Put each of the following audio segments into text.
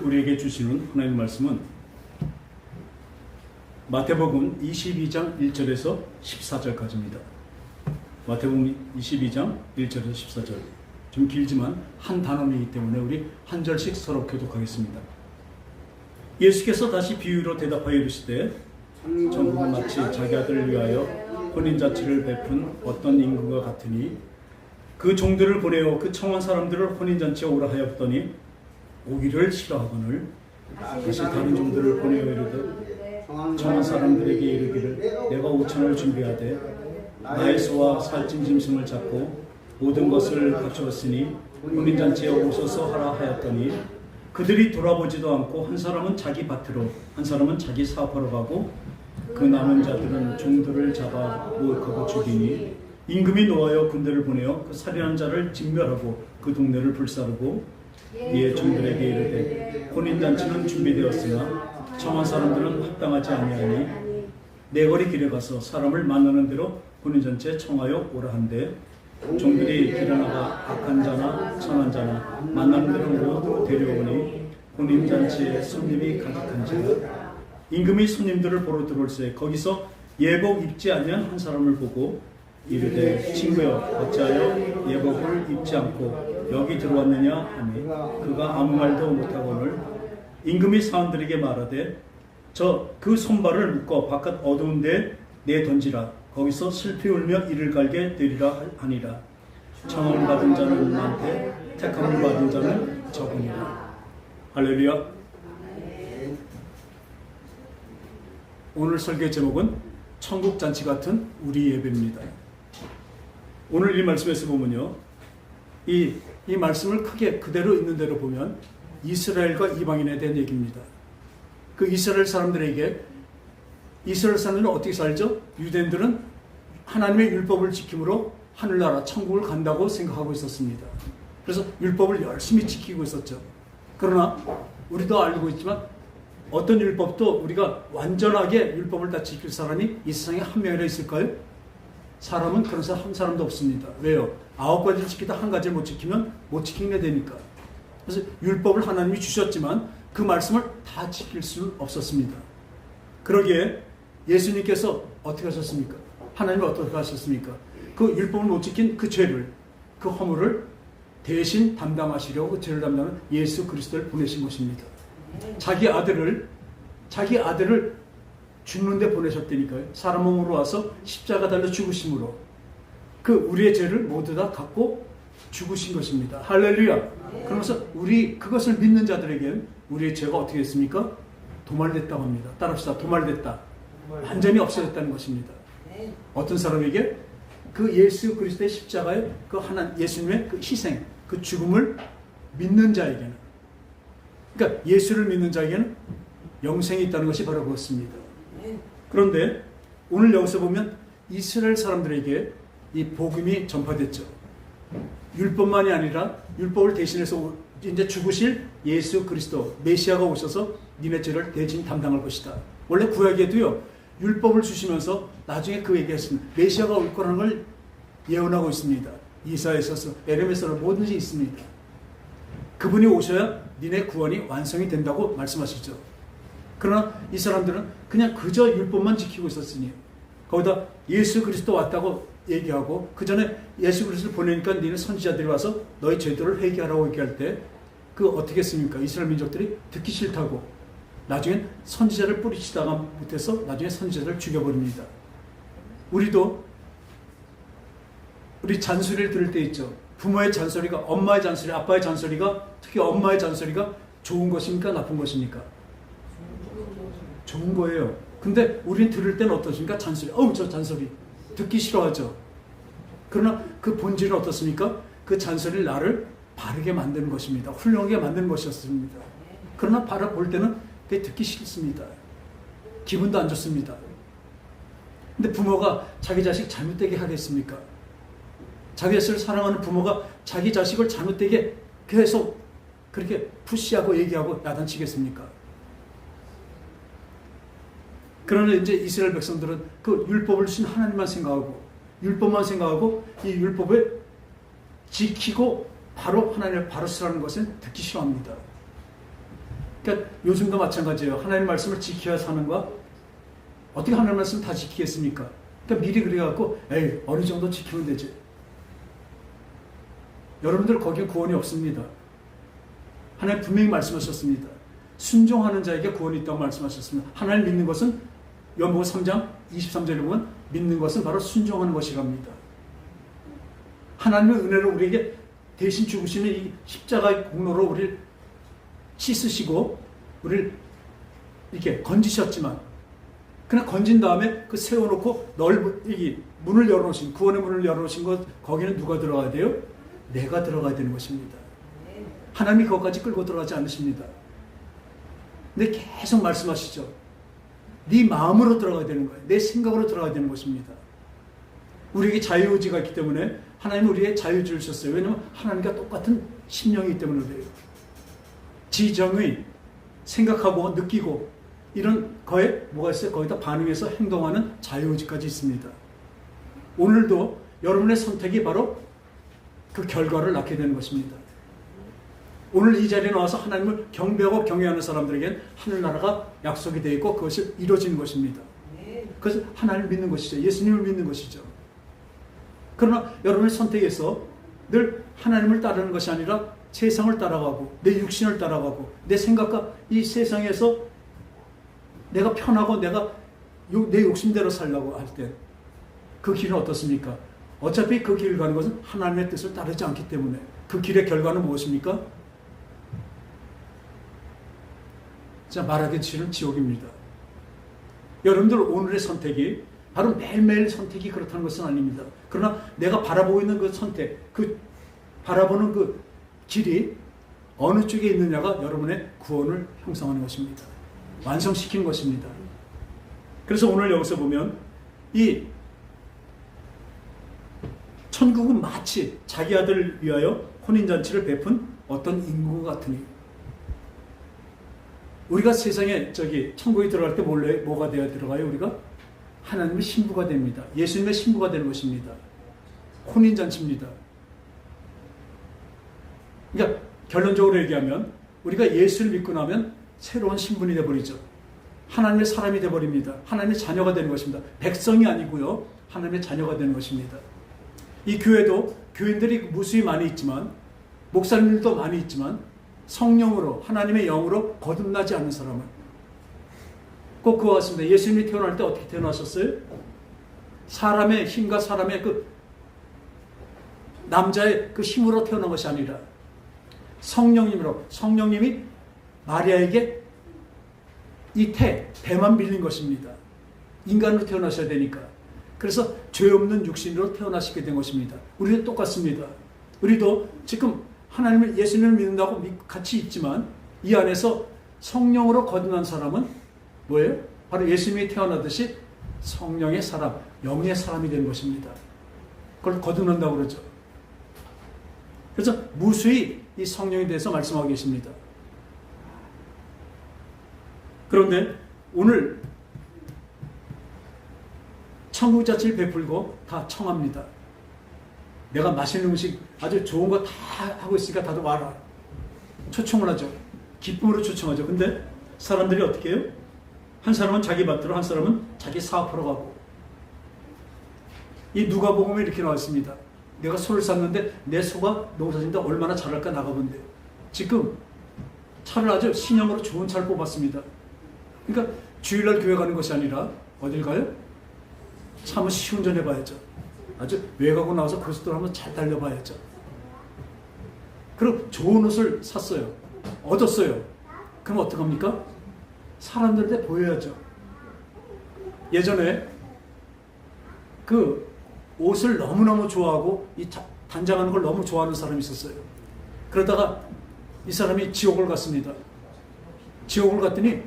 우리에게 주시는 하나님의 말씀은 마태복음 22장 1절에서 14절까지입니다. 마태복음 22장 1절에서 14절. 좀 길지만 한 단원이기 때문에 우리 한 절씩 서로 교독하겠습니다. 예수께서 다시 비유로 대답하여 이르시되 천국은 마치 자기 아들을 위하여 혼인잔치를 베푼 어떤 임금과 같으니 그 종들을 보내어 그 청한 사람들을 혼인잔치에 오라 하였더니 오기를 싫어하거늘 다시 다른 종들을 보내어 이르되 청한 사람들에게 이르기를 내가 5천을 준비하되 나의 소와 살찐 짐승을 잡고 모든 것을 갖추었으니 혼인잔치에 오소서 하라 하였더니 그들이 돌아보지도 않고 한 사람은 자기 밭으로 한 사람은 자기 사업하러 가고 그 남은 자들은 종들을 잡아 모욕하고 죽이니 임금이 노하여 군대를 보내어 그 살인한 자를 진멸하고 그 동네를 불사르고 이에 종들에게 이르되 혼인잔치는 준비되었으나 청한 사람들은 합당하지 아니하니 내거리 길에 가서 사람을 만나는 대로 혼인잔치에 청하여 오라 한대 종들이 길에 나가 악한 자나 선한 자나 만나는 대로 모두 데려오니 혼인잔치에 손님이 가득한지라 임금이 손님들을 보러 들어올세 거기서 예복 입지 아니한 한 사람을 보고 이르되 친구여 어찌하여 예복을 입지 않고 여기 들어왔느냐 하니 그가 아무 말도 못하거늘 임금이 사람들에게 말하되 그 손발을 묶어 바깥 어두운 데에 내던지라 거기서 슬피 울며 이를 갈게 되리라 하니라 청함을 받은 자는 많되 택함을 받은 자는 적으니라. 할렐루야. 오늘 설교 제목은 천국잔치 같은 우리 예배입니다. 오늘 이 말씀에서 보면요, 이 말씀을 크게 그대로 있는 대로 보면 이스라엘과 이방인에 대한 얘기입니다. 그 이스라엘 사람들에게 이스라엘 사람들은 어떻게 살죠? 유대인들은 하나님의 율법을 지킴으로 하늘나라 천국을 간다고 생각하고 있었습니다. 그래서 율법을 열심히 지키고 있었죠. 그러나 우리도 알고 있지만 어떤 율법도 우리가 완전하게 율법을 다 지킬 사람이 이 세상에 한 명이나 있을까요? 사람은 그런 사람 한 사람도 없습니다. 왜요? 9가지를 지키다 한 가지를 못 지키면 못 지키게 되니까. 그래서 율법을 하나님이 주셨지만 그 말씀을 다 지킬 수는 없었습니다. 그러기에 예수님께서 어떻게 하셨습니까? 하나님이 어떻게 하셨습니까? 그 율법을 못 지킨 그 죄를, 그 허물을 대신 담당하시려고 그 죄를 담당하는 예수 그리스도를 보내신 것입니다. 자기 아들을 죽는 데 보내셨다니까요. 사람 몸으로 와서 십자가 달려 죽으심으로 그 우리의 죄를 모두 다 갖고 죽으신 것입니다. 할렐루야. 그러면서 그것을 믿는 자들에게는 우리의 죄가 어떻게 됐습니까? 도말됐다고 합니다. 따라합시다. 도말됐다. 완전히 없어졌다는 것입니다. 어떤 사람에게 그 예수 그리스도의 십자가의 그 예수님의 그 희생, 그 죽음을 믿는 자에게는, 그러니까 예수를 믿는 자에게는 영생이 있다는 것이 바로 그렇습니다. 그런데 오늘 여기서 보면 이스라엘 사람들에게 이 복음이 전파됐죠. 율법만이 아니라 율법을 대신해서 이제 죽으실 예수 그리스도 메시아가 오셔서 니네 죄를 대신 담당할 것이다. 원래 구약에도요, 율법을 주시면서 나중에 그 얘기했습니다. 메시아가 올 거라는 걸 예언하고 있습니다. 이사야서, 에레미야서 뭐든지 있습니다. 그분이 오셔야 니네 구원이 완성이 된다고 말씀하시죠. 그러나 이 사람들은 그냥 그저 율법만 지키고 있었으니 거기다 예수 그리스도 왔다고 얘기하고 그 전에 예수 그리스도를 보내니까 니네 선지자들이 와서 너희 죄들을 회개하라고 얘기할 때 그 어떻게 했습니까? 이스라엘 민족들이 듣기 싫다고 나중엔 선지자를 뿌리치다가 못해서 나중에 선지자를 죽여버립니다. 우리도 우리 잔소리를 들을 때 있죠. 부모의 잔소리가, 엄마의 잔소리, 아빠의 잔소리가, 특히 엄마의 잔소리가 좋은 것입니까? 나쁜 것입니까? 좋은 거예요. 근데 우리는 들을 때는 어떻습니까? 잔소리. 저 잔소리. 듣기 싫어하죠. 그러나 그 본질은 어떻습니까? 그 잔소리를 나를 바르게 만드는 것입니다. 훌륭하게 만드는 것이었습니다. 그러나 바로 볼 때는 그게 듣기 싫습니다. 기분도 안 좋습니다. 근데 부모가 자기 자식 잘못되게 하겠습니까? 자기 자식을 사랑하는 부모가 자기 자식을 잘못되게 계속 그렇게 푸시하고 얘기하고 야단치겠습니까? 그러나 이제 이스라엘 백성들은 그 율법을 주신 하나님만 생각하고 율법만 생각하고 이 율법을 지키고 바로 하나님을 바로 쓰라는 것은 듣기 싫어합니다. 그러니까 요즘도 마찬가지예요. 하나님 말씀을 지켜야 사는 거야. 어떻게 하나님 말씀 다 지키겠습니까? 그러니까 미리 그래갖고 에이 어느 정도 지키면 되지. 여러분들 거기에 구원이 없습니다. 하나님 분명히 말씀하셨습니다. 순종하는 자에게 구원이 있다고 말씀하셨습니다. 하나님 믿는 것은 요한복음 3장 23절에 보면 믿는 것은 바로 순종하는 것이랍니다. 하나님의 은혜로 우리에게 대신 죽으시는 이 십자가의 공로로 우리를 씻으시고 우리를 이렇게 건지셨지만 그냥 건진 다음에 그 세워놓고 이 문을 열어놓으신 구원의 문을 열어놓으신 것 거기는 누가 들어가야 돼요? 내가 들어가야 되는 것입니다. 하나님이 그것까지 끌고 들어가지 않으십니다. 근데 계속 말씀하시죠. 네 마음으로 들어가야 되는 거예요. 내 생각으로 들어가야 되는 것입니다. 우리에게 자유의지가 있기 때문에 하나님은 우리에게 자유의지를 주셨어요. 왜냐하면 하나님과 똑같은 심령이기 때문에 그래요. 지정의 생각하고 느끼고 이런 거에 뭐가 있어요? 거기다 반응해서 행동하는 자유의지까지 있습니다. 오늘도 여러분의 선택이 바로 그 결과를 낳게 되는 것입니다. 오늘 이 자리에 나와서 하나님을 경배하고 경외하는 사람들에게는 하늘나라가 약속이 되어 있고 그것이 이루어지는 것입니다. 그래서 하나님을 믿는 것이죠. 예수님을 믿는 것이죠. 그러나 여러분의 선택에서 늘 하나님을 따르는 것이 아니라 세상을 따라가고 내 육신을 따라가고 내 생각과 이 세상에서 내가 편하고 내가 내 욕심대로 살려고 할 때 그 길은 어떻습니까? 어차피 그 길을 가는 것은 하나님의 뜻을 따르지 않기 때문에 그 길의 결과는 무엇입니까? 자, 말하기 싫은 지옥입니다. 여러분들 오늘의 선택이 바로 매일매일 선택이 그렇다는 것은 아닙니다. 그러나 내가 바라보고 있는 그 선택, 그 바라보는 그 길이 어느 쪽에 있느냐가 여러분의 구원을 형성하는 것입니다. 완성시키는 것입니다. 그래서 오늘 여기서 보면 이 천국은 마치 자기 아들을 위하여 혼인잔치를 베푼 어떤 인구와 같으니 우리가 세상에 천국에 들어갈 때 뭐가 되어야 들어가요? 우리가 하나님의 신부가 됩니다. 예수님의 신부가 되는 것입니다. 혼인잔치입니다. 그러니까 결론적으로 얘기하면 우리가 예수를 믿고 나면 새로운 신분이 되어버리죠. 하나님의 사람이 되어버립니다. 하나님의 자녀가 되는 것입니다. 백성이 아니고요. 하나님의 자녀가 되는 것입니다. 이 교회도 교인들이 무수히 많이 있지만 목사님들도 많이 있지만 성령으로 하나님의 영으로 거듭나지 않는 사람은 꼭 그와 같습니다. 예수님이 태어날 때 어떻게 태어나셨어요? 사람의 힘과 사람의 그 남자의 그 힘으로 태어난 것이 아니라 성령님이 마리아에게 이 배만 빌린 것입니다. 인간으로 태어나셔야 되니까. 그래서 죄 없는 육신으로 태어나시게 된 것입니다. 우리도 똑같습니다. 우리도 지금 하나님을 예수님을 믿는다고 같이 있지만 이 안에서 성령으로 거듭난 사람은 뭐예요? 바로 예수님이 태어나듯이 성령의 사람, 영의 사람이 된 것입니다. 그걸 거듭난다고 그러죠. 그래서 무수히 이 성령에 대해서 말씀하고 계십니다. 그런데 오늘 천국 자체를 베풀고 다 청합니다. 내가 맛있는 음식 아주 좋은 거 다 하고 있으니까 다들 와라. 초청을 하죠. 기쁨으로 초청하죠. 근데 사람들이 어떻게 해요? 한 사람은 자기 밭으로, 한 사람은 자기 사업하러 가고. 이 누가복음에 이렇게 나와 있습니다. 내가 소를 샀는데 내 소가 농사진다 얼마나 잘할까 나가본대. 지금 차를 아주 신형으로 좋은 차를 뽑았습니다. 그러니까 주일날 교회 가는 것이 아니라 어딜 가요? 차 한번 시운전해 봐야죠. 아주 외곽으로 나와서 고속도로 한번 잘 달려봐야죠. 그리고 좋은 옷을 샀어요. 얻었어요. 그럼 어떡합니까? 사람들한테 보여야죠. 예전에 그 옷을 너무너무 좋아하고 이 단장하는 걸 너무 좋아하는 사람이 있었어요. 그러다가 이 사람이 지옥을 갔습니다. 지옥을 갔더니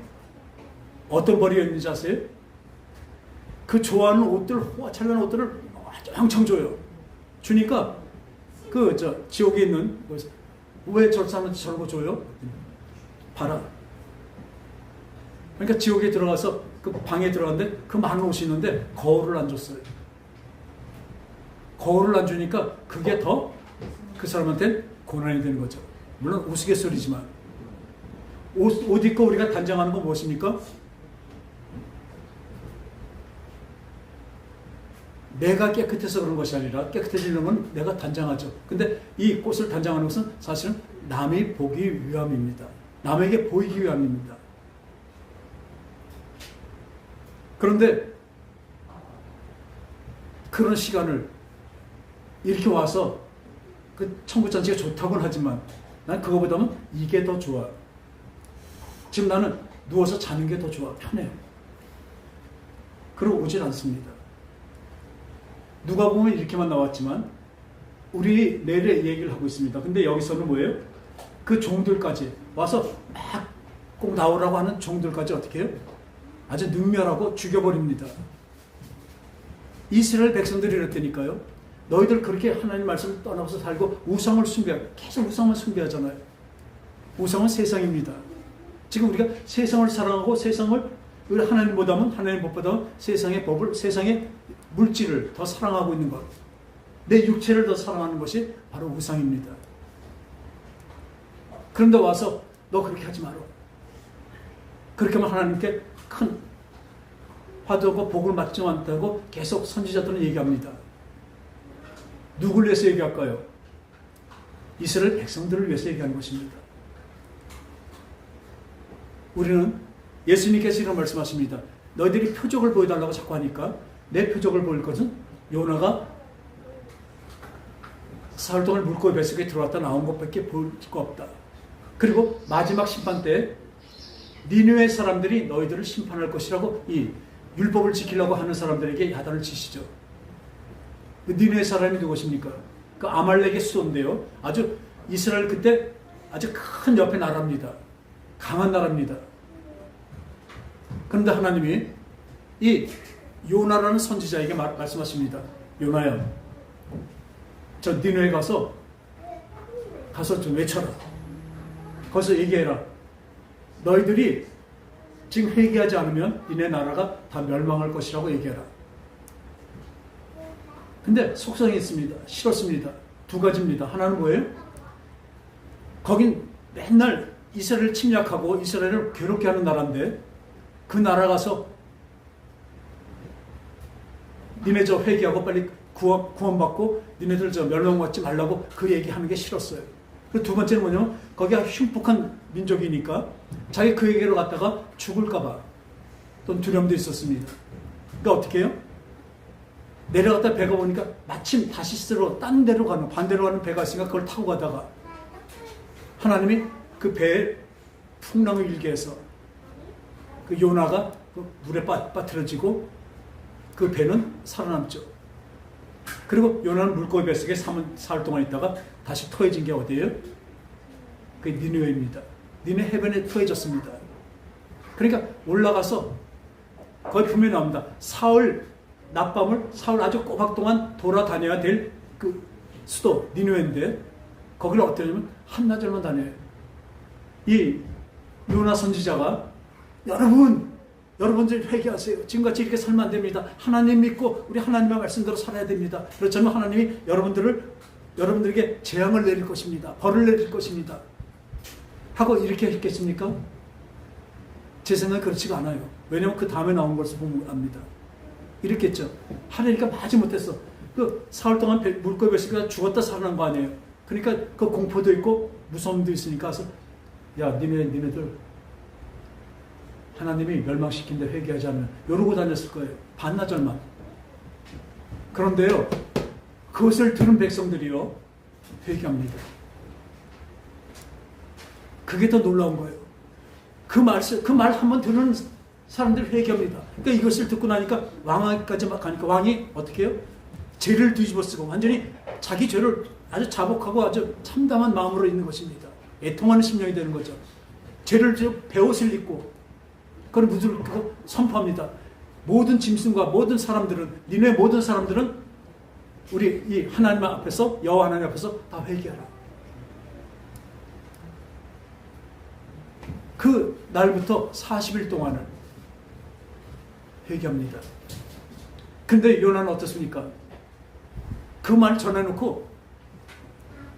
어떤 벌이 있는지 아세요? 그 좋아하는 옷들, 화창한 옷들을 엄청 줘요. 주니까 지옥에 있는 왜 저 사람한테 저런 거 줘요? 봐라. 그러니까 지옥에 들어가서 그 방에 들어갔는데 그 많은 옷이 있는데 거울을 안 줬어요. 거울을 안 주니까 그게 더 그 사람한테 고난이 되는 거죠. 물론 우스갯소리지만 옷 입고 우리가 단장하는 건 무엇입니까? 내가 깨끗해서 그런 것이 아니라 깨끗해지는 건 내가 단장하죠. 근데 이 꽃을 단장하는 것은 사실은 남이 보기 위함입니다. 남에게 보이기 위함입니다. 그런데 그런 시간을 이렇게 와서 그 청구잔치가 좋다고는 하지만 난 그거보다는 이게 더 좋아. 지금 나는 누워서 자는 게 더 좋아. 편해요. 그러고 오질 않습니다. 누가 보면 이렇게만 나왔지만 우리 내일의 얘기를 하고 있습니다. 근데 여기서는 뭐예요? 그 종들까지 와서 막 꼭 나오라고 하는 종들까지 어떻게 해요? 아주 능멸하고 죽여버립니다. 이스라엘 백성들이 이랬다니까요. 너희들 그렇게 하나님 말씀을 떠나서 살고 우상을 숭배하고 계속 우상을 숭배하잖아요. 우상은 세상입니다. 지금 우리가 세상을 사랑하고 세상을 하나님보다는 하나님 법보다 세상의 법을 세상의 물질을 더 사랑하고 있는 것, 내 육체를 더 사랑하는 것이 바로 우상입니다. 그런데 와서 너 그렇게 하지 마라. 그렇게 하면 하나님께 큰 화두고 복을 맞지 않다고 계속 선지자들은 얘기합니다. 누굴 위해서 얘기할까요? 이스라엘 백성들을 위해서 얘기하는 것입니다. 우리는 예수님께서 이런 말씀하십니다. 너희들이 표적을 보여달라고 자꾸 하니까 내 표적을 보일 것은 요나가 사흘 동안 물고기 뱃속에 들어왔다 나온 것밖에 볼 수가 없다. 그리고 마지막 심판 때 니느웨 사람들이 너희들을 심판할 것이라고 이 율법을 지키려고 하는 사람들에게 야단을 치시죠. 그 니느웨 사람이 누구십니까? 그 아말렉의 수도인데요. 아주 이스라엘 그때 아주 큰 옆에 나라입니다. 강한 나라입니다. 그런데 하나님이 이 요나라는 선지자에게 말씀하십니다. 요나야, 저 니느웨 가서 좀 외쳐라. 거기서 얘기해라. 너희들이 지금 회개하지 않으면 니네 나라가 다 멸망할 것이라고 얘기해라. 근데 속성이 있습니다. 싫었습니다. 두 가지입니다. 하나는 뭐예요? 거긴 맨날 이스라엘을 침략하고 이스라엘을 괴롭게 하는 나라인데 그 나라 가서 니네 저 회개하고 빨리 구원받고 니네들 저 멸망받지 말라고 그 얘기하는 게 싫었어요. 그 두 번째는 뭐냐면 거기가 흉폭한 민족이니까 자기 그 얘기로 갔다가 죽을까봐 또 두려움도 있었습니다. 그러니까 어떻게 해요? 내려갔다 배가 오니까 마침 다시스로 딴 데로 가는 반대로 가는 배가 있으니까 그걸 타고 가다가 하나님이 그 배에 풍랑을 일게 해서 그 요나가 그 물에 빠뜨려지고 그 배는 살아남죠. 그리고 요나는 물고기 뱃속에 사흘 동안 있다가 다시 토해진 게 어디예요? 그게 니느웨입니다. 니느웨 해변에 토해졌습니다. 그러니까 올라가서 거기 분명히 나옵니다. 사흘 아주 꼬박 동안 돌아다녀야 될 그 수도 니느웨인데 거기를 어떻게 하냐면 한나절만 다녀요. 이 요나 선지자가 여러분들 회개하세요. 지금같이 이렇게 살면 안 됩니다. 하나님 믿고 우리 하나님의 말씀대로 살아야 됩니다. 그렇다면 하나님이 여러분들에게 재앙을 내릴 것입니다. 벌을 내릴 것입니다. 하고 이렇게 했겠습니까? 제 생각은 그렇지가 않아요. 왜냐하면 그 다음에 나온 것을 보면 압니다. 이렇게 했죠. 하나니까 마지 못했어. 그 사흘 동안 물고기 뱃속에 죽었다 살아난 거 아니에요. 그러니까 그 공포도 있고 무서움도 있으니까 그래서 야 니네들 하나님이 멸망시킨데 회개하지 않으면 이러고 다녔을 거예요. 반나절만. 그런데요, 그것을 들은 백성들이요 회개합니다. 그게 더 놀라운 거예요. 그 말 한번 들은 사람들이 회개합니다. 그러니까 이것을 듣고 나니까 왕까지 가니까 왕이 어떻게 해요? 죄를 뒤집어 쓰고 완전히 자기 죄를 아주 자복하고 아주 참담한 마음으로 있는 것입니다. 애통하는 심령이 되는 거죠. 죄를 베옷을 입고 그걸 무드르고 선포합니다. 모든 짐승과 모든 사람들은 니네 모든 사람들은 우리 이 하나님 앞에서 여호와 하나님 앞에서 다 회개하라. 그 날부터 40일 동안을 회개합니다. 근데 요나는 어떻습니까? 그 말 전해놓고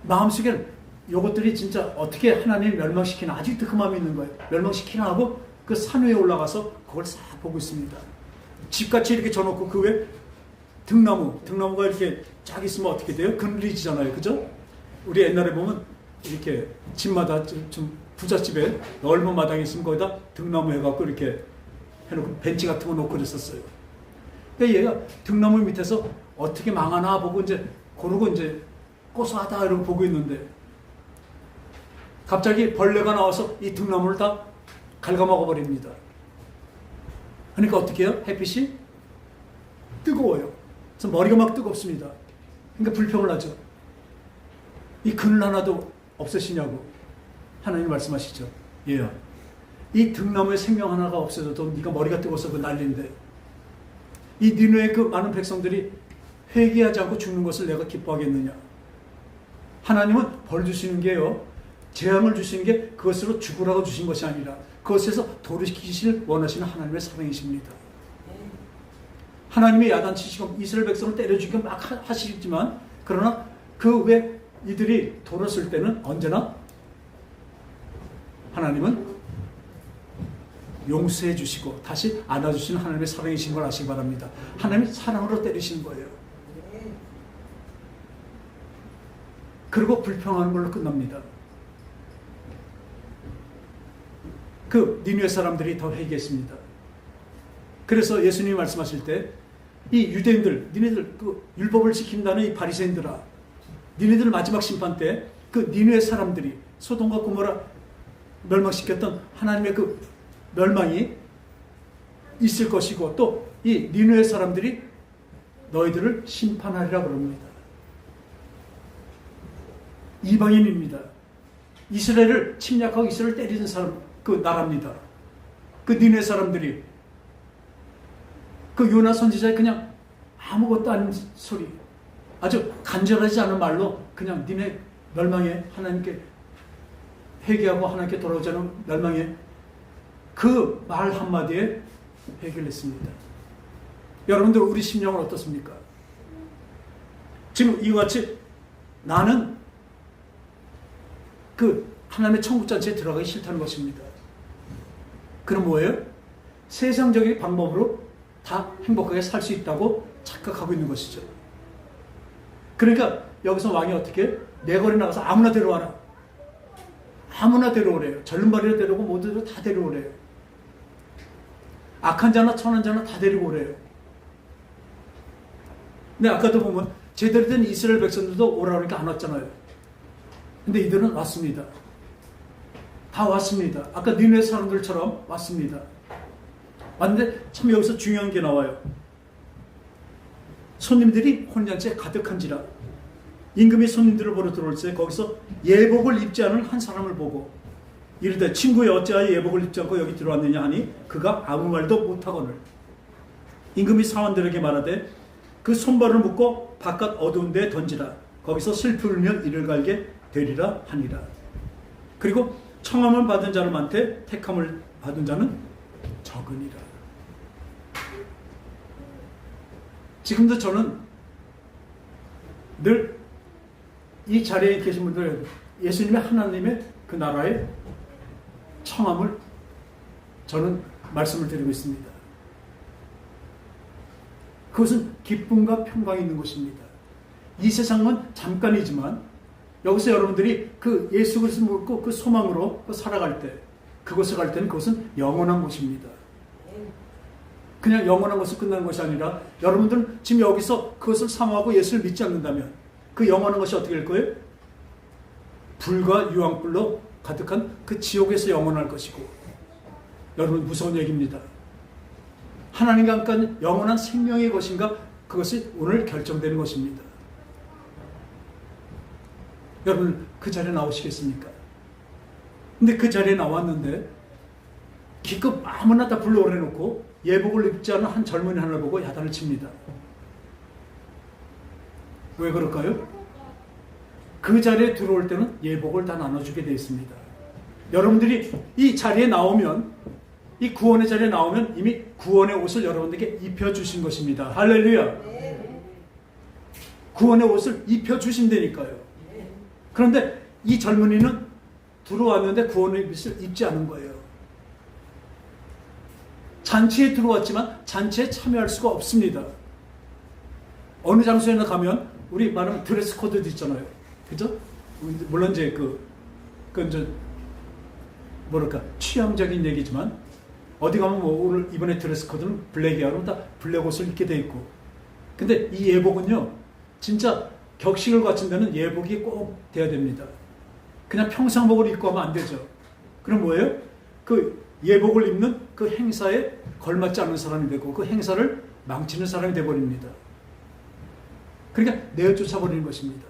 마음속에는 요것들이 진짜 어떻게 하나님 멸망시키나 아직도 그 마음이 있는 거예요. 멸망시키나 하고 그 산 위에 올라가서 그걸 싹 보고 있습니다. 집같이 이렇게 져놓고 그 위에 등나무가 이렇게 쫙 있으면 어떻게 돼요? 그늘이지잖아요. 그죠? 우리 옛날에 보면 이렇게 집마다 좀 부잣집에 넓은 마당이 있으면 거기다 등나무 해갖고 이렇게 해놓고 벤치 같은 거 놓고 그랬었어요. 근데 얘가 등나무 밑에서 어떻게 망하나 보고 그러고 고소하다 이러고 보고 있는데 갑자기 벌레가 나와서 이 등나무를 다 갉아먹어 버립니다. 그러니까 어떻게 해요? 햇빛이 뜨거워요. 그래서 머리가 막 뜨겁습니다. 그러니까 불평을 하죠. 이 그늘 하나도 없으시냐고 하나님 말씀하시죠. 얘야, 이 등나무에 생명 하나가 없어져도 네가 머리가 뜨거워서 그 난리인데 이 니느웨의 그 많은 백성들이 회개하지 않고 죽는 것을 내가 기뻐하겠느냐. 하나님은 벌 주시는 게요, 재앙을 주시는 게 그것으로 죽으라고 주신 것이 아니라 그것에서 돌이키시길 원하시는 하나님의 사랑이십니다. 하나님의 야단치시고 이스라엘 백성을 때려 죽이고 막 하시지만 그러나 그 후에 이들이 돌았을 때는 언제나 하나님은 용서해 주시고 다시 안아주시는 하나님의 사랑이신 걸 아시기 바랍니다. 하나님이 사랑으로 때리시는 거예요. 그리고 불평하는 걸로 끝납니다. 그 니느웨 사람들이 더 회개했습니다. 그래서 예수님이 말씀하실 때 이 유대인들, 니네들 그 율법을 지킨다는 이 바리새인들아, 니네들 마지막 심판 때 그 니느웨 사람들이 소돔과 고모라 멸망시켰던 하나님의 그 멸망이 있을 것이고 또 이 니느웨 사람들이 너희들을 심판하리라 그럽니다. 이방인입니다. 이스라엘을 침략하고 이스라엘을 때리는 사람, 그 나라입니다. 그 니느웨 사람들이 그 요나 선지자의 그냥 아무것도 아닌 소리, 아주 간절하지 않은 말로 그냥 니네 멸망에 하나님께 회개하고 하나님께 돌아오지 않은 멸망에 그 말 한마디에 해결했습니다. 여러분들 우리 심령은 어떻습니까? 지금 이와 같이 나는 그 하나님의 천국 잔치에 들어가기 싫다는 것입니다. 그럼 뭐예요? 세상적인 방법으로 다 행복하게 살 수 있다고 착각하고 있는 것이죠. 그러니까 여기서 왕이 어떻게 내거리 나가서 아무나 데려와라. 아무나 데려오래요. 절름발이라 데려오고 모두들 다 데려오래요. 악한 자나 천한 자나 다 데리고 오래요. 근데 아까도 보면 제대로 된 이스라엘 백성들도 오라 그러니까 안 왔잖아요. 근데 이들은 왔습니다. 다 왔습니다. 아까 니느웨 사람들처럼 왔습니다. 왔는데 참 여기서 중요한 게 나와요. 손님들이 혼잔치에 가득한지라. 임금이 손님들을 보러 들어올 때 거기서 예복을 입지 않은 한 사람을 보고 이르되 친구여 어찌하여 예복을 입지 않고 여기 들어왔느냐 하니 그가 아무 말도 못하거늘. 임금이 사원들에게 말하되 그 손발을 묶고 바깥 어두운 데에 던지라. 거기서 슬피 울며 이를 갈게 되리라 하니라. 그리고 청함을 받은 자는 많되 택함을 받은 자는 적으니라. 지금도 저는 늘 이 자리에 계신 분들 예수님의 하나님의 그 나라의 청함을 저는 말씀을 드리고 있습니다. 그것은 기쁨과 평강이 있는 것입니다. 이 세상은 잠깐이지만 여기서 여러분들이 그 예수 그리스도 믿고 그 소망으로 살아갈 때 그곳에 갈 때는 그것은 영원한 곳입니다. 그냥 영원한 것을 끝나는 것이 아니라 여러분들은 지금 여기서 그것을 사모하고 예수를 믿지 않는다면 그 영원한 것이 어떻게 될 거예요? 불과 유황불로 가득한 그 지옥에서 영원할 것이고, 여러분 무서운 얘기입니다. 하나님과 함께하는 영원한 생명의 것인가, 그것이 오늘 결정되는 것입니다. 여러분 그 자리에 나오시겠습니까? 근데 그 자리에 나왔는데 기껏 아무나 다 불러오래 놓고 예복을 입지 않은 한 젊은이 하나를 보고 야단을 칩니다. 왜 그럴까요? 그 자리에 들어올 때는 예복을 다 나눠주게 되어 있습니다. 여러분들이 이 자리에 나오면, 이 구원의 자리에 나오면 이미 구원의 옷을 여러분들에게 입혀주신 것입니다. 할렐루야. 구원의 옷을 입혀주신다니까요. 그런데 이 젊은이는 들어왔는데 구원의 빛을 입지 않은 거예요. 잔치에 들어왔지만 잔치에 참여할 수가 없습니다. 어느 장소에나 가면 우리 말하면 드레스 코드도 있잖아요. 그죠? 물론 이제 그건 이제 뭐랄까 취향적인 얘기지만 어디 가면 뭐 오늘 이번에 드레스 코드는 블랙이야 그러면 다 블랙 옷을 입게 돼 있고. 근데 이 예복은요 진짜 격식을 갖춘 데는 예복이 꼭 돼야 됩니다. 그냥 평상복을 입고 하면 안 되죠. 그럼 뭐예요? 그 예복을 입는 그 행사에 걸맞지 않은 사람이 되고 그 행사를 망치는 사람이 되어버립니다. 그러니까 내쫓아 버리는 것입니다.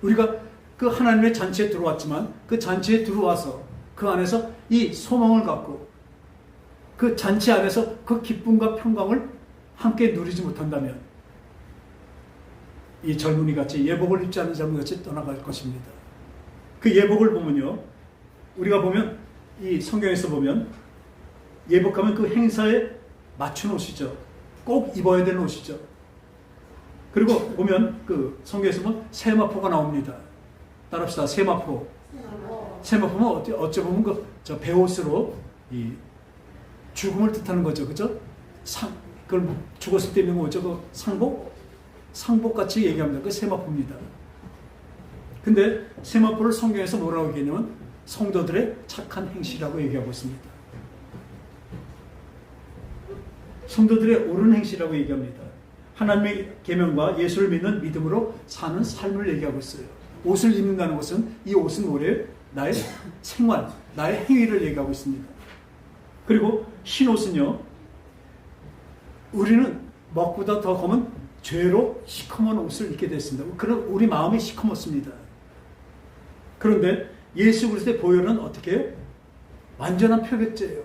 우리가 그 하나님의 잔치에 들어왔지만 그 잔치에 들어와서 그 안에서 이 소망을 갖고 그 잔치 안에서 그 기쁨과 평강을 함께 누리지 못한다면 이 젊은이 같이 예복을 입지 않은 젊은이 같이 떠나갈 것입니다. 그 예복을 보면요, 우리가 보면 이 성경에서 보면 예복하면 그 행사에 맞춘 옷이죠. 꼭 입어야 되는 옷이죠. 그리고 보면 그 성경에서 보면 세마포가 나옵니다. 따라합시다. 세마포. 세마포는 어찌 보면 저 베옷으로 이 죽음을 뜻하는 거죠. 그죠? 그걸 죽었을 때 입는 거죠. 그 상복? 상복같이 얘기합니다. 그 세마포입니다. 근데 세마포를 성경에서 뭐라고 얘기하냐면 성도들의 착한 행실이라고 얘기하고 있습니다. 성도들의 옳은 행실이라고 얘기합니다. 하나님의 계명과 예수를 믿는 믿음으로 사는 삶을 얘기하고 있어요. 옷을 입는다는 것은 이 옷은 뭐래요? 나의 생활, 나의 행위를 얘기하고 있습니다. 그리고 흰 옷은요, 우리는 먹보다 더 검은 죄로 시커먼 옷을 입게 됐습니다. 그런 우리 마음이 시커멓습니다. 그런데 예수 그리스도의 보혈은 어떻게 해요? 완전한 표백제예요.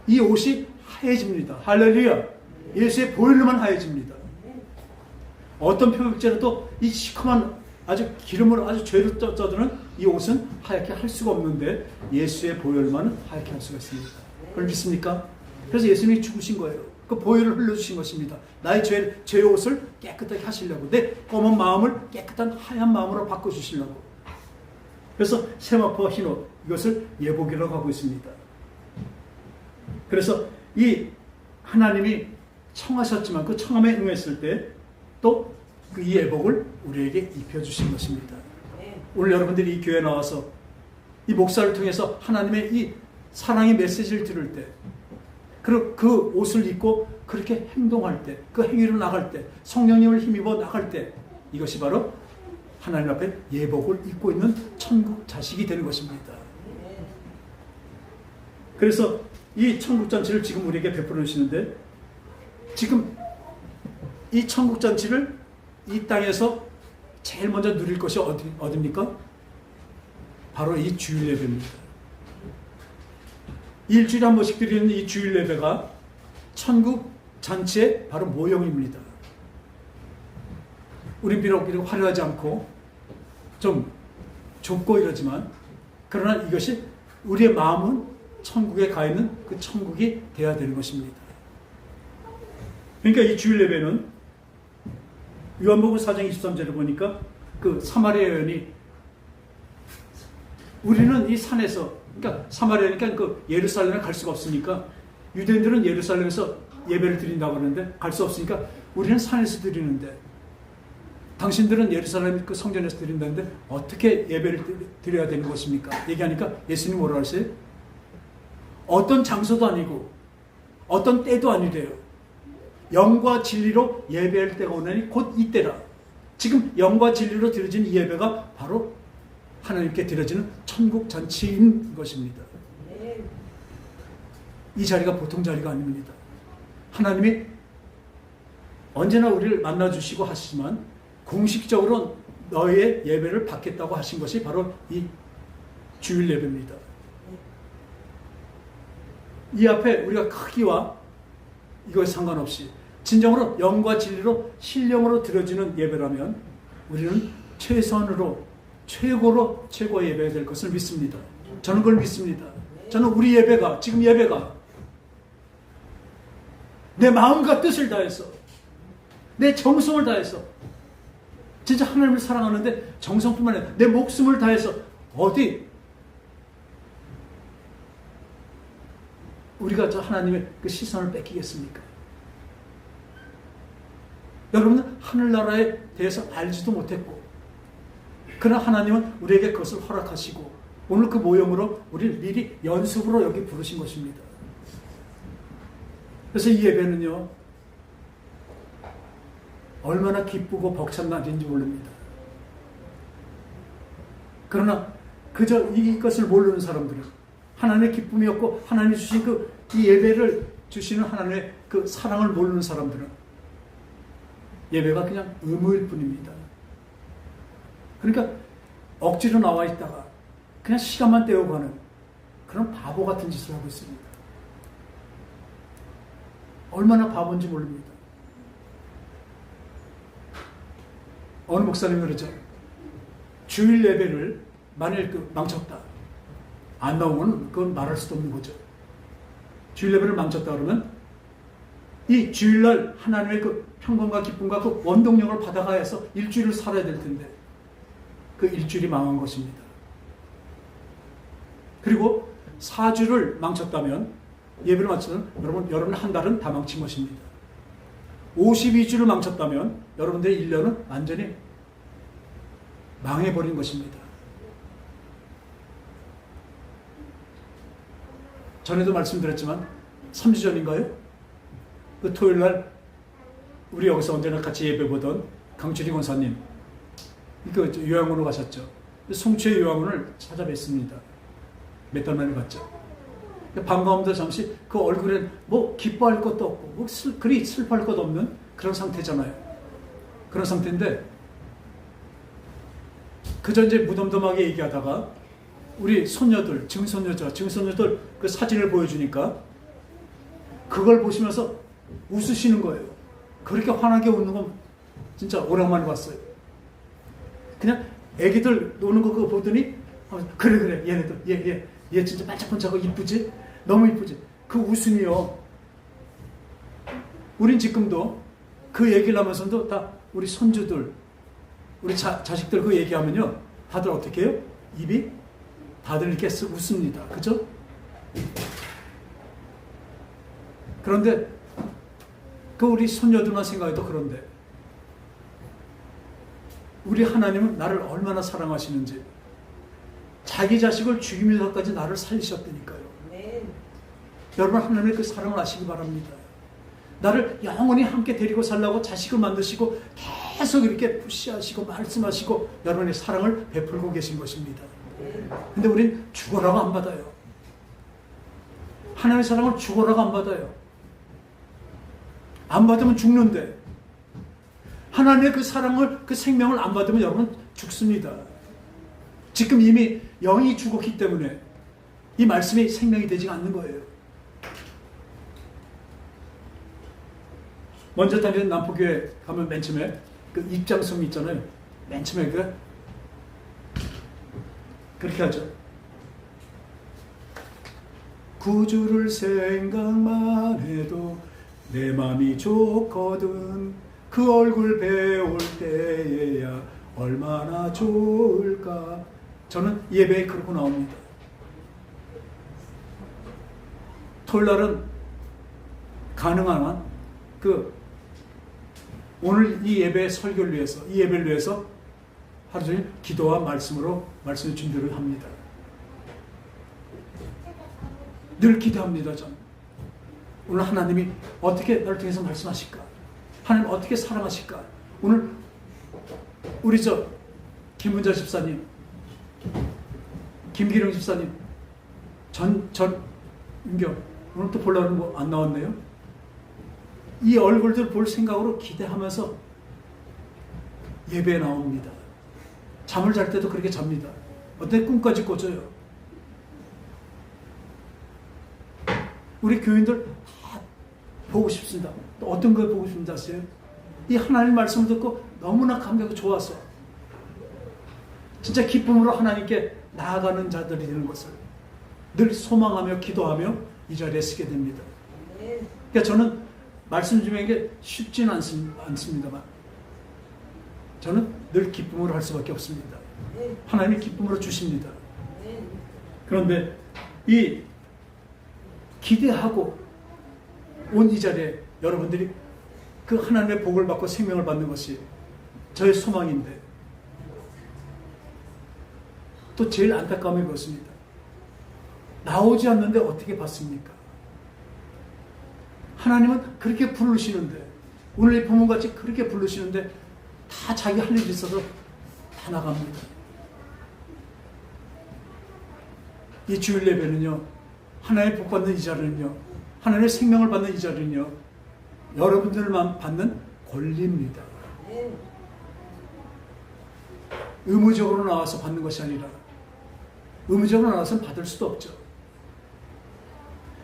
이 옷이 하얘집니다. 할렐루야. 예수의 보혈로만 하얘집니다. 어떤 표백제로도 이 시커먼 아주 기름으로 아주 죄로 쪄드는 이 옷은 하얗게 할 수가 없는데 예수의 보혈만 하얗게 할 수가 있습니다. 그걸 믿습니까? 그래서 예수님이 죽으신 거예요. 그 보혈을 흘려주신 것입니다. 나의 죄의 옷을 깨끗하게 하시려고, 내 검은 마음을 깨끗한 하얀 마음으로 바꿔주시려고. 그래서 세마포와 흰옷, 이것을 예복이라고 하고 있습니다. 그래서 이 하나님이 청하셨지만 그 청함에 응했을 때 또 그 이 예복을 우리에게 입혀주신 것입니다. 오늘 여러분들이 이 교회에 나와서 이 목사를 통해서 하나님의 이 사랑의 메시지를 들을 때, 그 옷을 입고 그렇게 행동할 때, 그 행위로 나갈 때, 성령님을 힘입어 나갈 때, 이것이 바로 하나님 앞에 예복을 입고 있는 천국 자식이 되는 것입니다. 그래서 이 천국 잔치를 지금 우리에게 베풀어 주시는데, 지금 이 천국 잔치를 이 땅에서 제일 먼저 누릴 것이 어디입니까? 바로 이 주일 예배입니다. 일주일에 한 번씩 드리는 이 주일 예배가 천국 잔치의 바로 모형입니다. 우린 비록 이렇게 화려하지 않고 좀 좁고 이러지만, 그러나 이것이 우리의 마음은 천국에 가 있는 그 천국이 되어야 되는 것입니다. 그러니까 이 주일 예배는 요한복음 4장 23절을 보니까 그 사마리아 여인이, 우리는 이 산에서, 그러니까 사마리아니까 그 예루살렘에 갈 수가 없으니까, 유대인들은 예루살렘에서 예배를 드린다고 하는데 갈 수 없으니까 우리는 산에서 드리는데, 당신들은 예루살렘 그 성전에서 드린다는데 어떻게 예배를 드려야 되는 것입니까? 얘기하니까 예수님이 뭐라고 하세요? 어떤 장소도 아니고 어떤 때도 아니래요. 영과 진리로 예배할 때가 오나니 곧 이때라. 지금 영과 진리로 드려지는 이 예배가 바로 하나님께 드려지는 천국 잔치인 것입니다. 이 자리가 보통 자리가 아닙니다. 하나님이 언제나 우리를 만나주시고 하시지만 공식적으로 너의 예배를 받겠다고 하신 것이 바로 이 주일 예배입니다. 이 앞에 우리가 크기와 이거에 상관없이 진정으로 영과 진리로 신령으로 드려지는 예배라면 우리는 최선으로 최고로 최고의 예배가 될 것을 믿습니다. 저는 그걸 믿습니다. 저는 우리 예배가, 지금 예배가 내 마음과 뜻을 다해서, 내 정성을 다해서 진짜 하나님을 사랑하는데 정성뿐만 아니라 내 목숨을 다해서 어디 우리가 저 하나님의 그 시선을 뺏기겠습니까? 여러분은 하늘나라에 대해서 알지도 못했고, 그러나 하나님은 우리에게 그것을 허락하시고 오늘 그 모형으로 우리를 미리 연습으로 여기 부르신 것입니다. 그래서 이 예배는요, 얼마나 기쁘고 벅찬 날인지 모릅니다. 그러나 그저 이것을 모르는 사람들은, 하나님의 기쁨이었고 하나님이 주신 이 예배를 주시는 하나님의 그 사랑을 모르는 사람들은 예배가 그냥 의무일 뿐입니다. 그러니까 억지로 나와 있다가 그냥 시간만 때우고 하는 그런 바보 같은 짓을 하고 있습니다. 얼마나 바본지 모릅니다. 어느 목사님이 그러죠. 주일 예배를 만일 망쳤다, 안 나오면 그건 말할 수도 없는 거죠. 주일 예배를 망쳤다 그러면 이 주일날 하나님의 그 평강과 기쁨과 그 원동력을 받아가야 해서 일주일을 살아야 될 텐데 그 일주일이 망한 것입니다. 그리고 4주를 망쳤다면, 예배를 마치면 여러분 한 달은 다 망친 것입니다. 52주를 망쳤다면 여러분들의 1년은 완전히 망해버린 것입니다. 전에도 말씀드렸지만 3주 전인가요? 그 토요일날 우리 여기서 언제나 같이 예배 보던 강주리 권사님, 그 요양원으로 가셨죠. 송추의 요양원을 찾아뵀습니다. 몇 달 만에 봤죠. 반가움도 잠시, 그 얼굴엔 뭐 기뻐할 것도 없고 뭐 그리 슬퍼할 것도 없는 그런 상태잖아요. 그런 상태인데 그저 이제 무덤덤하게 얘기하다가 우리 손녀들, 증손녀들 그 사진을 보여주니까 그걸 보시면서 웃으시는 거예요. 그렇게 환하게 웃는 건 진짜 오랜만에 봤어요. 그냥 애기들 노는 거 그거 보더니 그래 얘네들 얘 진짜 반짝반짝하고 이쁘지? 너무 이쁘지? 그 웃음이요. 우린 지금도 그 얘기를 하면서도 다 우리 손주들, 우리 자식들 그 얘기하면요, 다들 어떻게 해요? 입이 다들 이렇게 웃습니다. 그죠? 그런데 그 우리 손녀들만 생각해도 그런데 우리 하나님은 나를 얼마나 사랑하시는지, 자기 자식을 죽이면서까지 나를 살리셨다니까요. 네. 여러분, 하나님의 그 사랑을 아시기 바랍니다. 나를 영원히 함께 데리고 살라고 자식을 만드시고 계속 이렇게 푸시하시고 말씀하시고 여러분의 사랑을 베풀고 계신 것입니다. 근데 우린 죽어라고 안 받아요. 하나님의 사랑을 죽어라고 안 받아요. 안 받으면 죽는데, 하나님의 그 사랑을, 그 생명을 안 받으면 여러분 죽습니다. 지금 이미 영이 죽었기 때문에 이 말씀이 생명이 되지 않는 거예요. 먼저 다니는 남포교회 가면 맨 처음에 그 입장성 있잖아요. 맨 처음에 그렇게 하죠. 구주를 생각만 해도 내 맘이 좋거든. 그 얼굴 배울 때에야 얼마나 좋을까. 저는 예배에 그러고 나옵니다. 토요일날은 가능한 한 오늘 이 예배 설교를 위해서, 이 예배를 위해서 하루 종일 기도와 말씀의 준비를 합니다. 늘 기도합니다. 저는 오늘 하나님이 어떻게 나를 통해서 말씀하실까, 하나님 어떻게 사랑하실까. 오늘 우리 김문자 집사님, 김기령 집사님, 윤경, 오늘 또 보려는 거 안 나왔네요. 이 얼굴들 볼 생각으로 기대하면서 예배에 나옵니다. 잠을 잘 때도 그렇게 잡니다. 어떤 꿈까지 꿔줘요. 우리 교인들 다 보고 싶습니다. 또 어떤 걸 보고 싶은지 아세요? 이 하나님 말씀 듣고 너무나 감격이 좋아서 진짜 기쁨으로 하나님께 나아가는 자들이 되는 것을 늘 소망하며 기도하며 이 자리에 서게 됩니다. 그러니까 저는 말씀 중에 이게 쉽지는 않습니다만 저는 늘 기쁨으로 할 수밖에 없습니다. 하나님이 기쁨으로 주십니다. 그런데 이 기대하고 온 이 자리에 여러분들이 그 하나님의 복을 받고 생명을 받는 것이 저의 소망인데, 또 제일 안타까움이 그렇습니다. 나오지 않는데 어떻게 받습니까? 하나님은 그렇게 부르시는데, 오늘 이 본문같이 그렇게 부르시는데 다 자기 할 일이 있어서 다 나갑니다. 이 주일 예배는요, 하나님의 복 받는 이 자리는요, 하나님의 생명을 받는 이 자리는요, 여러분들만 받는 권리입니다. 의무적으로 나와서 받는 것이 아니라 의무적으로 나와서는 받을 수도 없죠.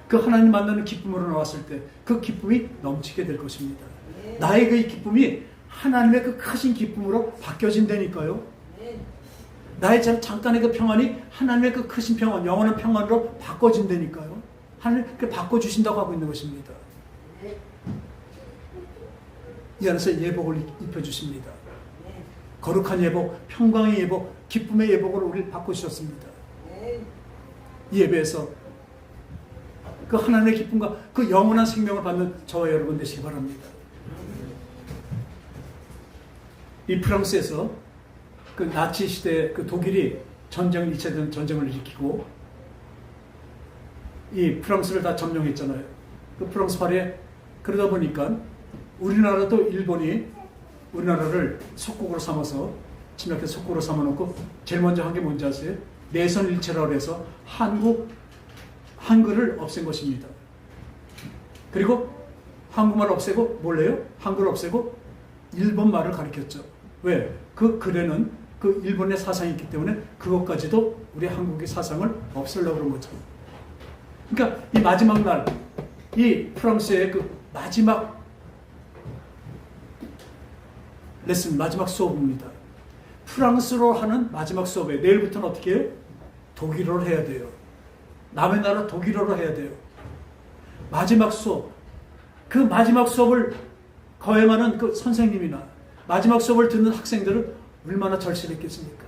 그 하나님 만나는 기쁨으로 나왔을 때 그 기쁨이 넘치게 될 것입니다. 나의 그 기쁨이 하나님의 그 크신 기쁨으로 바뀌어진다니까요. 나의 잠깐의 그 평안이 하나님의 그 크신 평안, 영원한 평안으로 바꿔진다니까요. 하나님 그 바꿔주신다고 하고 있는 것입니다. 이 안에서 예복을 입혀주십니다. 거룩한 예복, 평강의 예복, 기쁨의 예복으로 우리를 바꾸셨습니다. 이 예배에서 그 하나님의 기쁨과 그 영원한 생명을 받는 저와 여러분 되시기 바랍니다. 이 프랑스에서 그 나치 시대 그 독일이 2차 전쟁을 일으키고 이 프랑스를 다 점령했잖아요. 그 프랑스 파리에 그러다 보니까 우리나라도 일본이 우리나라를 속국으로 삼아서 침략해서 속국으로 삼아놓고 제일 먼저 한 게 뭔지 아세요? 내선 일체라고 해서 한글을 없앤 것입니다. 그리고 한국말을 없애고 뭘래요? 한글을 없애고 일본말을 가르쳤죠. 왜? 그 글에는 그 일본의 사상이 있기 때문에 그것까지도 우리 한국의 사상을 없애려고 그런 거죠. 그러니까 이 마지막 날, 이 프랑스의 그 마지막 레슨, 마지막 수업입니다. 프랑스로 하는 마지막 수업에 내일부터는 어떻게 해요? 독일어를 해야 돼요. 남의 나라 독일어로 해야 돼요. 마지막 수업, 그 마지막 수업을 거행하는 그 선생님이나 마지막 수업을 듣는 학생들은 얼마나 절실했겠습니까?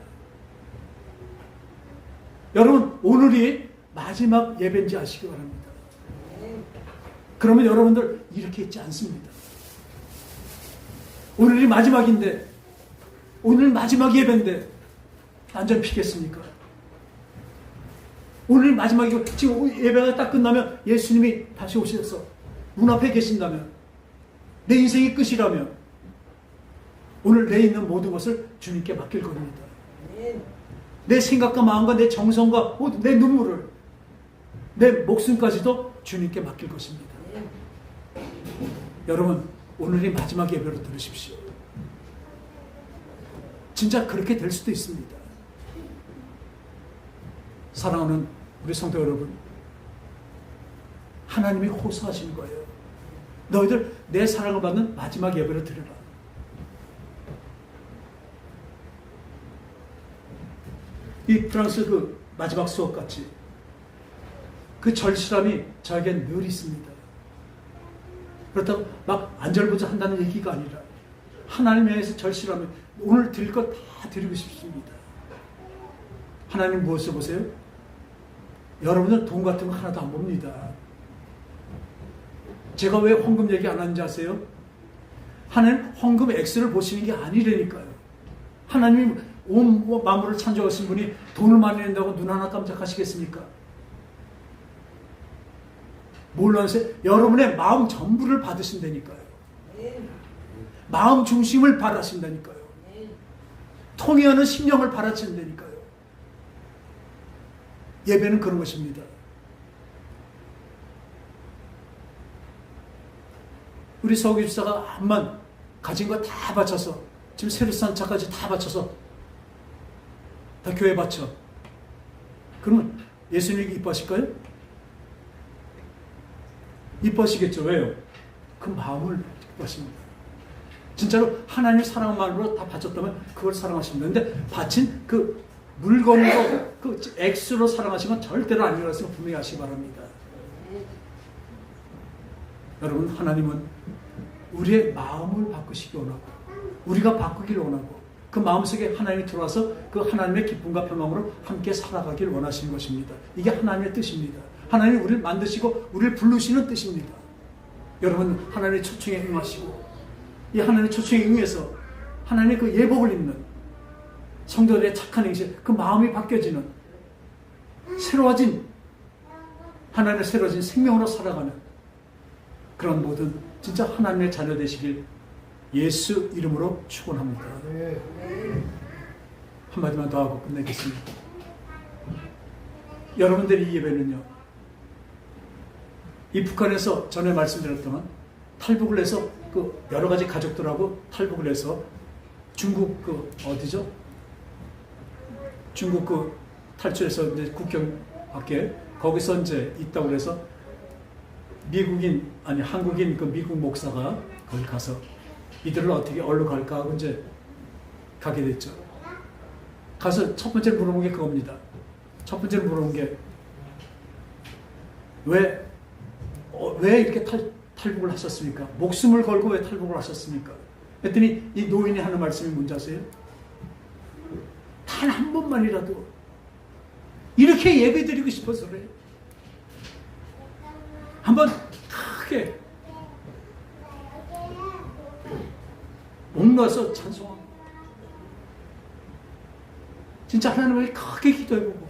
여러분, 오늘이 마지막 예배인지 아시기 바랍니다. 그러면 여러분들 이렇게 있지 않습니다. 오늘이 마지막인데, 오늘 마지막 예배인데 완전 피겠습니까? 오늘 마지막이고 지금 예배가 딱 끝나면 예수님이 다시 오셔서 문 앞에 계신다면, 내 인생이 끝이라면 오늘 내 있는 모든 것을 주님께 맡길 겁니다. 내 생각과 마음과 내 정성과 내 눈물을, 내 목숨까지도 주님께 맡길 것입니다. 여러분, 오늘이 마지막 예배로 들으십시오. 진짜 그렇게 될 수도 있습니다. 사랑하는 우리 성도 여러분, 하나님이 호소하시는 거예요. 너희들 내 사랑을 받는 마지막 예배를 드려라. 이 프랑스 그 마지막 수업같이 그 절실함이 저에겐 늘 있습니다. 그렇다고 막 안절부절한다는 얘기가 아니라 하나님에 의해서 절실함이, 오늘 드릴 것 다 드리고 싶습니다. 하나님 무엇을 보세요? 여러분들 돈 같은 거 하나도 안 봅니다. 제가 왜 헌금 얘기 안 하는지 아세요? 하나님 헌금 액수를 보시는 게 아니라니까요. 하나님 온 만물을 창조하신 분이 돈을 많이 낸다고 눈 하나 깜짝하시겠습니까? 뭘로 하세요? 여러분의 마음 전부를 받으신다니까요. 마음 중심을 바라신다니까요. 통해하는 심령을 바라신다니까요. 예배는 그런 것입니다. 우리 서기 집사가 암만 가진 거 다 바쳐서, 지금 새로 산 차까지 다 바쳐서 다 교회 바쳐. 그러면 예수님이 이뻐하실까요? 이뻐하시겠죠. 왜요? 그 마음을 이뻐하십니다. 진짜로 하나님의 사랑만으로 다 바쳤다면 그걸 사랑하십니다. 근데 바친 그 물건으로, 그 액수로 사랑하시면 절대로 아니라는 것을 분명히 아시기 바랍니다. 여러분, 하나님은 우리의 마음을 바꾸시기 원하고, 우리가 바꾸기를 원하고, 그 마음속에 하나님이 들어와서 그 하나님의 기쁨과 평강으로 함께 살아가길 원하시는 것입니다. 이게 하나님의 뜻입니다. 하나님이 우리를 만드시고 우리를 부르시는 뜻입니다. 여러분, 하나님의 초청에 응하시고 이 하나님의 초청에 응해서 하나님의 그 예복을 입는 성도들의 착한 행실, 그 마음이 바뀌어지는 새로워진 하나님의 새로워진 생명으로 살아가는 그런 모든 진짜 하나님의 자녀 되시길 예수 이름으로 축원합니다. 한마디만 더 하고 끝내겠습니다. 여러분들이 이 예배는요, 이 북한에서 전에 말씀드렸던 탈북을 해서 그 여러 가지 가족들하고 탈북을 해서 중국 그 어디죠? 중국 그 탈출해서 이제 국경 밖에 거기서 이제 있다고 그래서 한국인 그 미국 목사가 거기 가서 이들을 어떻게 어디로 갈까 하고 이제 가게 됐죠. 가서 첫 번째 물어본 게 그겁니다. 첫 번째 물어본 게 왜 이렇게 탈북을 하셨습니까? 목숨을 걸고 왜 탈북을 하셨습니까? 했더니 이 노인이 하는 말씀이 뭔지 아세요? 단 한 번만이라도 이렇게 예배드리고 싶어서 그래요. 한번 크게 목놓아서 찬송합니다. 진짜 하나님을 크게 기도해보고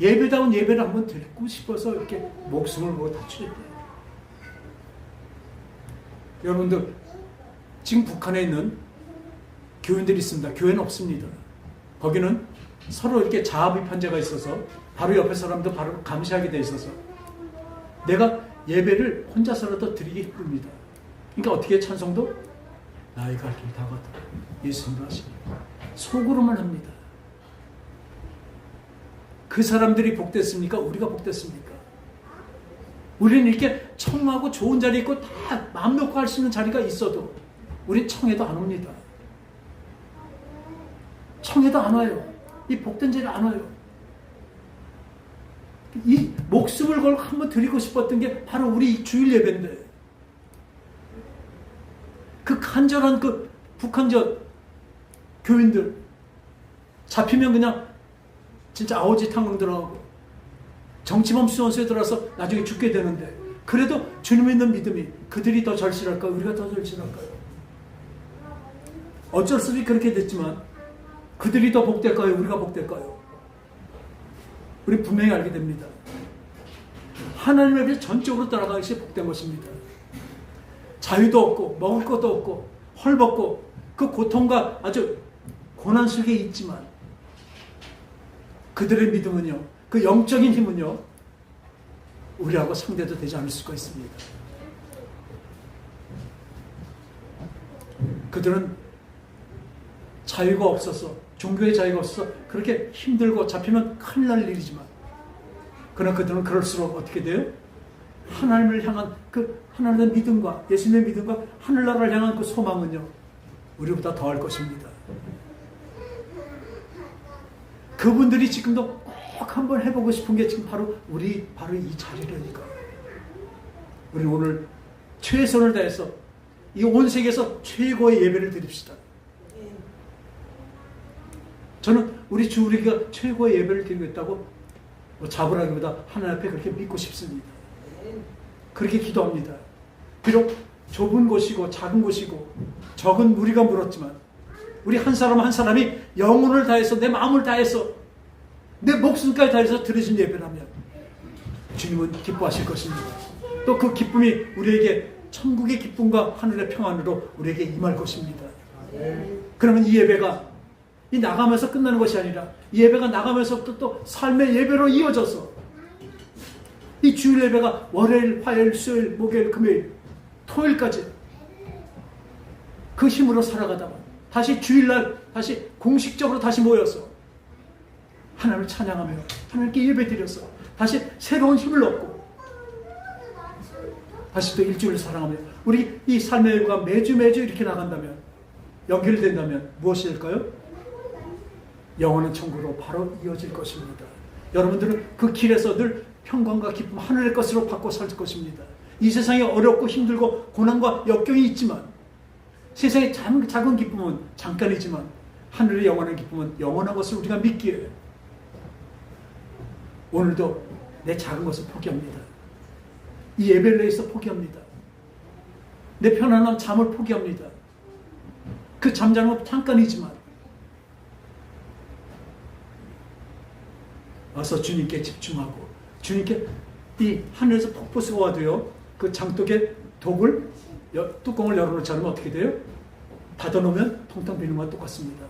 예배다운 예배를 한번 드리고 싶어서 이렇게 목숨을 걸고 탈출했대요. 여러분들, 지금 북한에 있는 교인들이 있습니다. 교회는 없습니다. 거기는 서로 이렇게 자아비판제가 있어서 바로 옆에 사람도 바로 감시하게 돼 있어서 내가 예배를 혼자서라도 드리기 힘듭니다. 그러니까 어떻게 찬송도 나의 갈 길 다 갔다 예수님도 하십니다. 속으로만 합니다. 그 사람들이 복됐습니까? 우리가 복됐습니까? 우리는 이렇게 청하고 좋은 자리 있고 다 마음 놓고 할 수 있는 자리가 있어도 우리 청해도 안 옵니다. 청해도 안 와요. 이 복된 자리 안 와요. 이 목숨을 걸고 한번 드리고 싶었던 게 바로 우리 주일 예배인데 그 간절한 그 북한저 교인들 잡히면 그냥 진짜 아오지 탕릉 들어가고 정치범 수원소에 들어와서 나중에 죽게 되는데 그래도 주님 믿는 믿음이 그들이 더 절실할까요? 우리가 더 절실할까요? 어쩔 수 없이 그렇게 됐지만 그들이 더 복될까요? 우리가 복될까요? 우리 분명히 알게 됩니다. 하나님 앞에 전적으로 따라가기 시작해 복된 것입니다. 자유도 없고 먹을 것도 없고 헐벗고 그 고통과 아주 고난 속에 있지만 그들의 믿음은요, 그 영적인 힘은요, 우리하고 상대도 되지 않을 수가 있습니다. 그들은 자유가 없어서, 종교의 자유가 없어서 그렇게 힘들고 잡히면 큰일 날 일이지만 그러나 그들은 그럴수록 어떻게 돼요? 하나님을 향한 그 하나님의 믿음과 예수님의 믿음과 하늘나라를 향한 그 소망은요, 우리보다 더할 것입니다. 그분들이 지금도 꼭 한번 해보고 싶은 게 지금 바로 이 자리라니까. 우리 오늘 최선을 다해서 이 온 세계에서 최고의 예배를 드립시다. 저는 우리 주우리가 최고의 예배를 드리고 있다고 자부라기보다 하나님 앞에 그렇게 믿고 싶습니다. 그렇게 기도합니다. 비록 좁은 곳이고 작은 곳이고 적은 무리가 물었지만 우리 한 사람 한 사람이 영혼을 다해서 내 마음을 다해서 내 목숨까지 다해서 드려진 예배라면 주님은 기뻐하실 것입니다. 또 그 기쁨이 우리에게 천국의 기쁨과 하늘의 평안으로 우리에게 임할 것입니다. 그러면 이 예배가 이 나가면서 끝나는 것이 아니라 이 예배가 나가면서부터 또 삶의 예배로 이어져서 이 주일 예배가 월요일, 화요일, 수요일, 목요일, 금요일, 토요일까지 그 힘으로 살아가다가 다시 주일날 다시 공식적으로 다시 모여서 하나님을 찬양하며 하나님께 예배드려서 다시 새로운 힘을 얻고 다시 또 일주일을 사랑하며 우리 이 삶의 예배가 매주 이렇게 나간다면 연결된다면 무엇이 될까요? 영원한 천국으로 바로 이어질 것입니다. 여러분들은 그 길에서 늘 평강과 기쁨 하늘의 것으로 받고 살 것입니다. 이 세상에 어렵고 힘들고 고난과 역경이 있지만 세상의 작은 기쁨은 잠깐이지만 하늘의 영원한 기쁨은 영원한 것을 우리가 믿기에 오늘도 내 작은 것을 포기합니다. 이 예배를 위해서 포기합니다. 내 편안한 잠을 포기합니다. 그 잠자는 건 잠깐이지만 와서 주님께 집중하고 주님께 이 하늘에서 폭포수가 와도요 그 장독에 뚜껑을 열어놓지 않으면 어떻게 돼요? 닫아놓으면 텅텅 비는 것과 똑같습니다.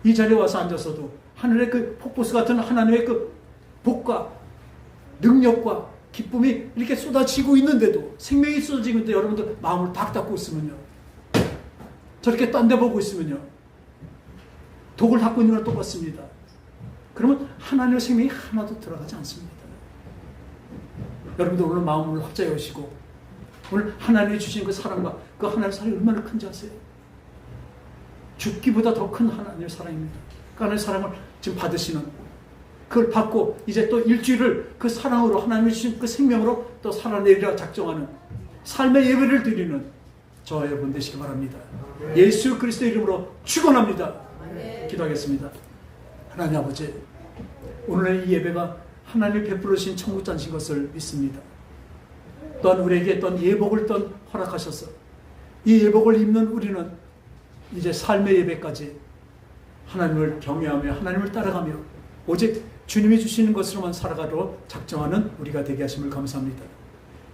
이 자리에 와서 앉아서도 하늘의 그 폭포수 같은 하나님의 그 복과 능력과 기쁨이 이렇게 쏟아지고 있는데도 생명이 쏟아지고 있는데 여러분들 마음을 딱 닫고 있으면요 저렇게 딴 데 보고 있으면요 독을 닫고 있는 거랑 똑같습니다. 그러면 하나님의 생명이 하나도 들어가지 않습니다. 여러분들 오늘 마음을 확자해 오시고 오늘 하나님이 주신 그 사랑과 그 하나님의 사랑이 얼마나 큰지 아세요? 죽기보다 더 큰 하나님의 사랑입니다. 그 하나님의 사랑을 지금 받으시는 그걸 받고 이제 또 일주일을 그 사랑으로 하나님이 주신 그 생명으로 또 살아내리라 작정하는 삶의 예배를 드리는 저와 여러분 되시기 바랍니다. 예수 그리스도 이름으로 축원합니다. 기도하겠습니다. 하나님 아버지 오늘의 이 예배가 하나님이 베풀어 주신 천국 잔신 것을 믿습니다. 또한 우리에게 어떤 예복을 또 허락하셔서 이 예복을 입는 우리는 이제 삶의 예배까지 하나님을 경외하며 하나님을 따라가며 오직 주님이 주시는 것으로만 살아가도록 작정하는 우리가 되게 하심을 감사합니다.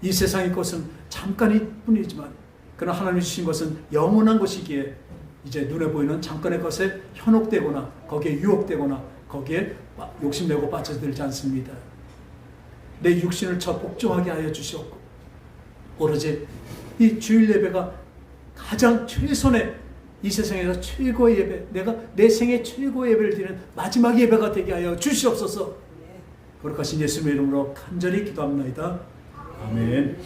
이 세상의 것은 잠깐일 뿐이지만 그러나 하나님이 주신 것은 영원한 것이기에 이제 눈에 보이는 잠깐의 것에 현혹되거나 거기에 유혹되거나 거기에 욕심내고 빠져들지 않습니다. 내 육신을 저 복종하게 하여 주시옵고 오로지 이 주일 예배가 가장 최선의 이 세상에서 최고의 예배, 내가 내 생애 최고의 예배를 드리는 마지막 예배가 되게 하여 주시옵소서. 거룩하신 예수님의 이름으로 간절히 기도합니다. 아멘.